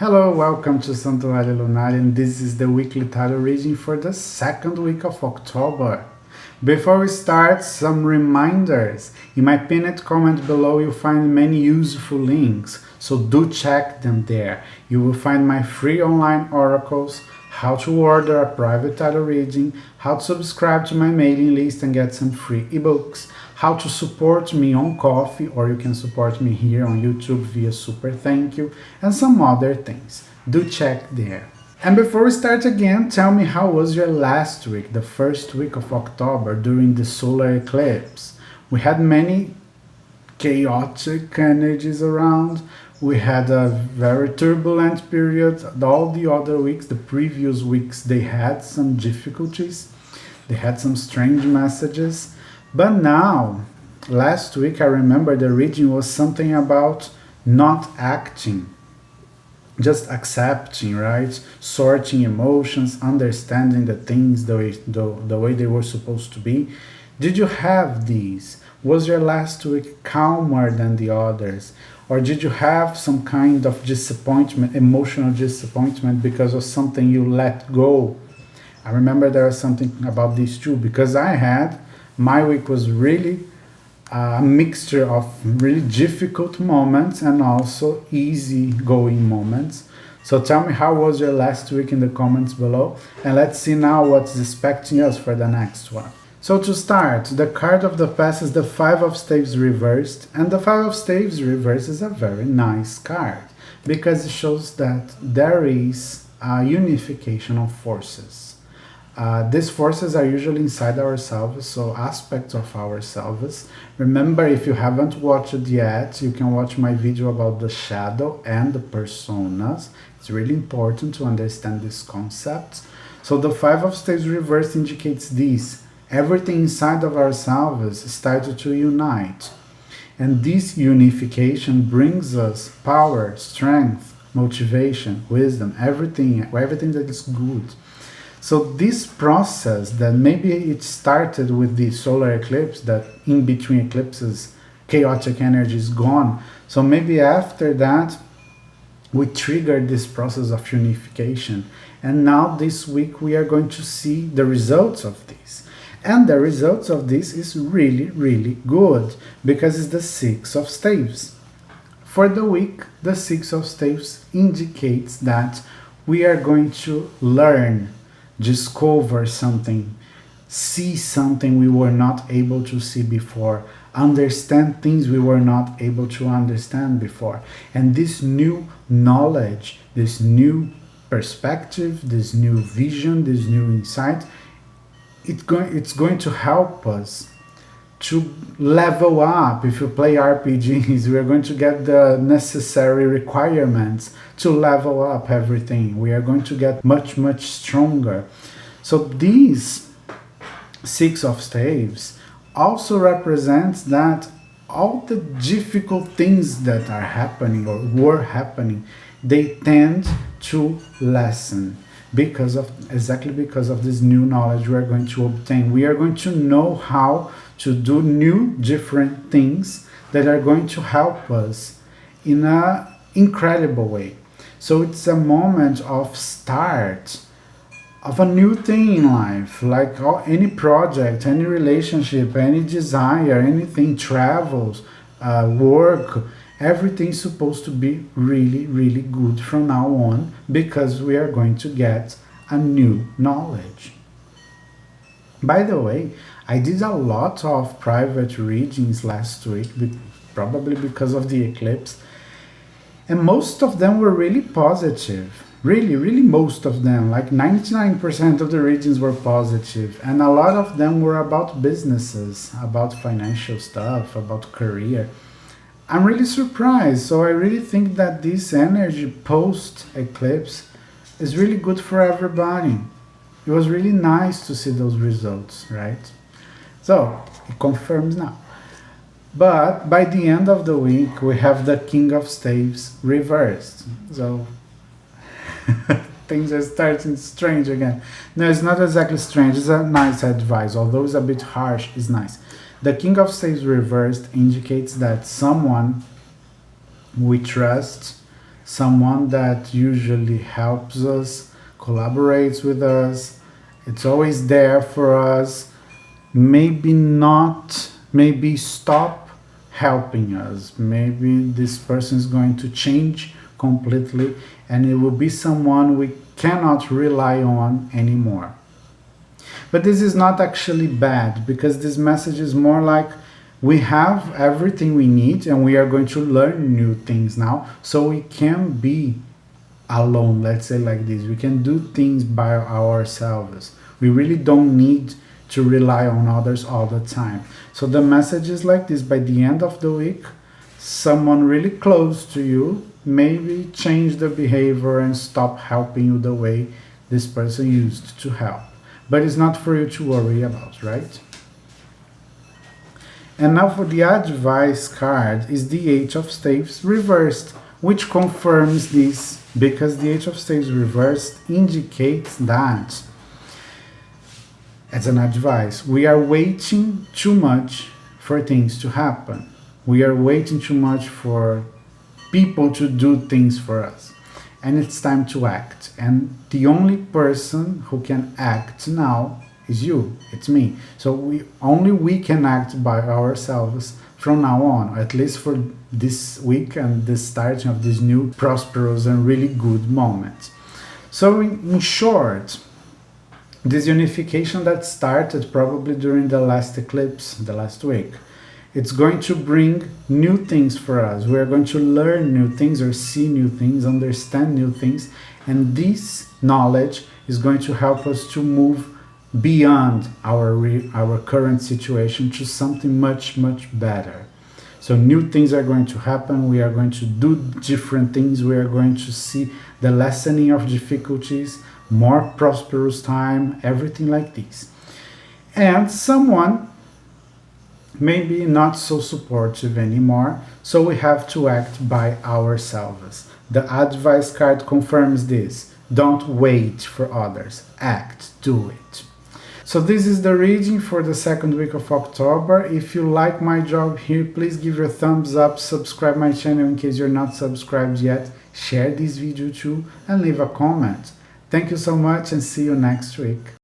Hello, welcome to Santuário Lunar, and this is the weekly tarot reading for the second week of October. Before we start, some reminders. In my pinned comment below, you'll find many useful links, so do check them there. You will find my free online oracles, how to order a private tarot reading, how to subscribe to my mailing list and get some free ebooks, how to support me on Ko-fi, or you can support me here on YouTube via Super Thank You, and some other things. Do check there. And before we start again, tell me how was your last week, the first week of October during the solar eclipse? We had many chaotic energies around. We had a very turbulent period. All the other weeks, the previous weeks, they had some difficulties. They had some strange messages. But now, last week, I remember the reading was something about not acting, just accepting, right? Sorting emotions, understanding the things the way they were supposed to be. Did you have these? Was your last week calmer than the others? Or did you have some kind of disappointment, emotional disappointment because of something you let go? I remember there was something about these too, because my week was really a mixture of really difficult moments and also easy going moments. So tell me how was your last week in the comments below, and let's see now what's expecting us for the next one. So to start, the card of the past is the Five of Staves reversed, and the Five of Staves reversed is a very nice card because it shows that there is a unification of forces. These forces are usually inside ourselves, so aspects of ourselves. Remember, if you haven't watched it yet, you can watch my video about the shadow and the personas. It's really important to understand these concepts. So the Five of Staves reversed indicates this. Everything inside of ourselves started to unite. And this unification brings us power, strength, motivation, wisdom, everything that is good. So this process that maybe it started with the solar eclipse, that in between eclipses, chaotic energy is gone. So maybe after that, we triggered this process of unification. And now this week we are going to see the results of this. And the results of this is really, really good because it's the Six of Staves. For the week, the Six of Staves indicates that we are going to learn, discover something, see something we were not able to see before, understand things we were not able to understand before. And this new knowledge, this new perspective, this new vision, this new insight, it's going to help us to level up. If you play RPGs, we are going to get the necessary requirements to level up everything. We are going to get much, much stronger. So these Six of Staves also represents that all the difficult things that are happening or were happening, they tend to lessen because of this new knowledge we are going to obtain. We are going to know how to do new different things that are going to help us in an incredible way. So it's a moment of start of a new thing in life, like any project, any relationship, any desire, anything, travels, work, everything's supposed to be really, really good from now on because we are going to get a new knowledge. By the way, I did a lot of private readings last week, probably because of the eclipse, and most of them were really positive. Really, really most of them, like 99% of the readings were positive, and a lot of them were about businesses, about financial stuff, about career. I'm really surprised, so I really think that this energy post-eclipse is really good for everybody. It was really nice to see those results, right? So, it confirms now. But by the end of the week, we have the King of Staves reversed. So, things are starting strange again. No, it's not exactly strange. It's a nice advice. Although it's a bit harsh, it's nice. The King of Staves reversed indicates that someone we trust, someone that usually helps us, collaborates with us, it's always there for us. Maybe stop helping us. Maybe this person is going to change completely and it will be someone we cannot rely on anymore. But this is not actually bad, because this message is more like we have everything we need and we are going to learn new things now, so we can be alone, let's say like this. We can do things by ourselves. We really don't need to rely on others all the time. So the message is like this: by the end of the week, someone really close to you maybe change the behavior and stop helping you the way this person used to help. But it's not for you to worry about, right? And now for the advice card is the Eight of Staves reversed, which confirms this, because the Eight of Staves reversed indicates that, as an advice, we are waiting too much for things to happen. We are waiting too much for people to do things for us. And it's time to act. And the only person who can act now is you, it's me. So we can act by ourselves from now on, at least for this week and the starting of this new prosperous and really good moment. So in short, this unification that started probably during the last eclipse, the last week, it's going to bring new things for us. We are going to learn new things or see new things, understand new things, and this knowledge is going to help us to move beyond our current situation to something much better. So new things are going to happen. We are going to do different things. We are going to see the lessening of difficulties, more prosperous time, everything like this. And someone maybe not so supportive anymore, so we have to act by ourselves. The advice card confirms this. Don't wait for others. Act, do it. So this is the reading for the second week of October. If you like my job here, please give your thumbs up, subscribe my channel in case you're not subscribed yet, share this video too, and leave a comment. Thank you so much and see you next week.